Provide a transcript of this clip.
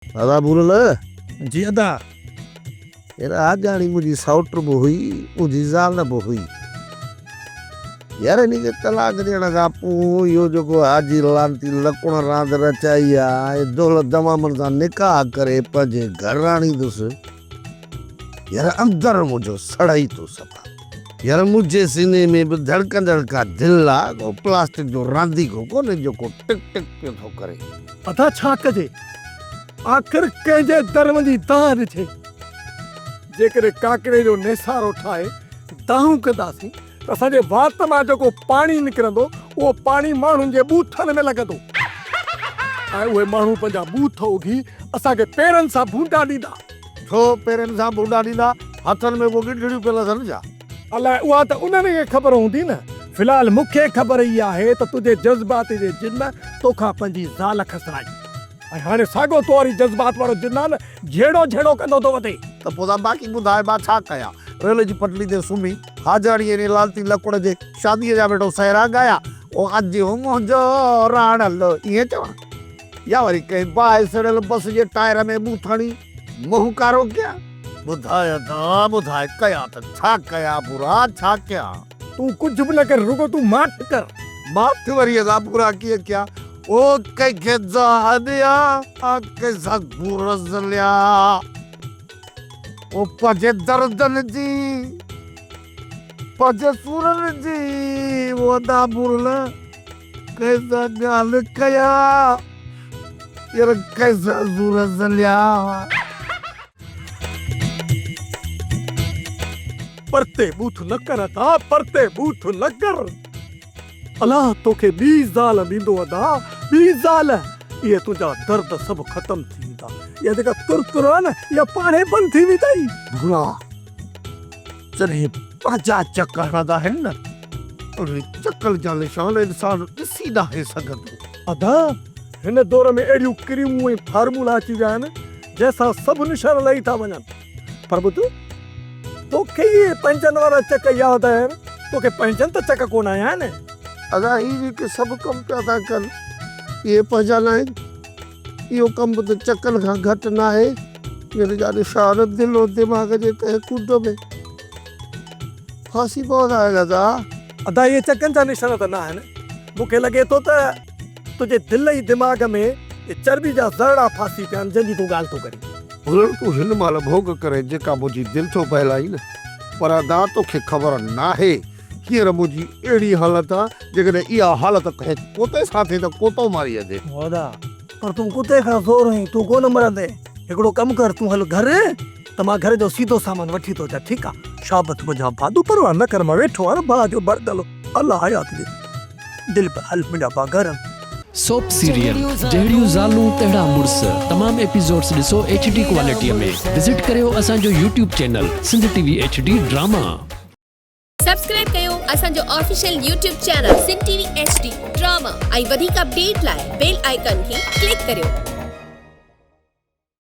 दादा बोल जी अदा यार आज जानी मुझी साउटर बो हुई मुझी जाल न बो हुई यार नहीं के तलाक देना कापू यो जो को हाजी लांती लकुण रांद रचाइया ये दौलत दमा मनसा निकाह करे पजे घर रानी दुस यार अंदर मुझो सड़ाई तो सपा यार मुझे सीने में भी धड़कन धड़का दिल ला को प्लास्टिक जो रांदी को कोने जो को टिक टिक पे थो करे अदा छा कजे आखिर कंहिंजे धर्म जी दाह ॾिठे जेकॾहिं काकरे जो नेसारो ठाहे दाहूं कंदासीं त असांजे वात मां जेको पाणी निकिरंदो उहो पाणी माण्हुनि जे बूथनि में लॻंदो ऐं उहे माण्हू पंहिंजा बूथ उघी असांखे पेरनि सां बूंदा ॾींदा छो पेरनि सां बूंदा ॾींदा हथनि में वो गिढड़ियूं पियल अथनि छा अलाए उहा त उन्हनि खे ख़बर हूंदी न फ़िलहाल मूंखे ख़बर ई आहे त तुंहिंजे जज़्बात जे जिन तोखां पंहिंजी ज़ाल खसराई ऐं हाणे साॻियो तो वरी जज़्बात वारो जिन आहे न झेड़ो झेड़ो कंदो थो वधे त पोइ बाक़ी ॿुधाए मां छा कयां रेल जी पटड़ी ते सुम्ही हाजाणीअ ने लालती लकुड़ जे शादीअ जा वेठो सहरा गाया ओ अॼु मुंहिंजो राणल ईअं चवां या वरी कंहिं बाहि सड़ियल बस जे टायर में बूथणी मुंहुं कारो कयां ॿुधाए ॿुधाए कयां त छा कयां बुरा छा कयां तूं कुझु बि न कर रुगो तूं माठ कर माथ वरी अदा बुरा कीअं कयां ओ कंहिंखे ज़ाहदिया कंहिंसां गुरज़ लिया ओ पंहिंजे दर्दनि जी पंहिंजे सूरनि जी वो अदा बुरल कंहिंसां ॻाल्हि कया यार कंहिंसां गुरज़ लिया परते बूथ न कर अदा परते बूथ न कर अलाह तोखे ॿी ज़ाल ॾींदो अदा ॿी ज़ाल इहे तुंहिंजा दर्द सभु ख़तम थी वेंदा इहा जेका तुर आहे न इहा पाणे बंदि थी वेंदी बुरा जॾहिं पंहिंजा चकर हणंदा आहिनि न उन चकर जा निशान इंसान ॾिसी नाहे सघंदो अदा हिन दौर में अहिड़ियूं क्रीमूं ऐं फार्मूला अची विया आहिनि जंहिंसां सभु निशान लही था वञनि पर ॿुध तोखे इहे पंहिंजनि वारा चक यादि आहिनि तोखे पंहिंजनि त चक कोन आया आहिनि अदा ही जेके सभु कमु पिया था कनि इहे पंहिंजा न आहिनि इहो कमु त चकनि खां घटि न आहे हिन जा निशान दिलो दिमाग़ जे तहे कुंड में फासी पवंदा आहिनि अदा अदा इहे चकनि जा निशान त न आहिनि मूंखे लॻे थो त तुंहिंजे दिलि ई दिमाग़ में चर्बी जा ज़रड़ा फासी पिया आहिनि जंहिंजी तूं ॻाल्हि थो करीं हुननि तूं हिन महिल भोग करे जेका मुंहिंजी दिलि थो बहलाई न पर अदा तोखे ख़बर नाहे हींअर मुंहिंजी अहिड़ी हालत आहे जेकॾहिं इहा हालत कंहिं कोते सां थिए त कोतो मारी अचे होदा पर तूं कुते खां ज़ोर आहीं तूं कोन मरंदे हिकिड़ो कमु कर तूं हल घर त मां घर जो सीधो सामान वठी थो अचां ठीकु आहे शाबत मुंहिंजा भादू परवाह न कर मां वेठो आहियां भाउ जो बरदलो अलाह हयात ॾे दिलि पे हल मुंहिंजा भाउ घर सोप सीरियल जहिड़ियूं ज़ालूं तहिड़ा मुड़ुस तमाम एपिसोड्स ॾिसो HD क्वालिटीअ में विज़िट करियो असांजो YouTube channel Sindh TV HD drama subscribe कयो असांजो official YouTube channel Sindh TV HD drama ऐं वधीक अपडेट लाइ बेल आइकन खे क्लिक करियो।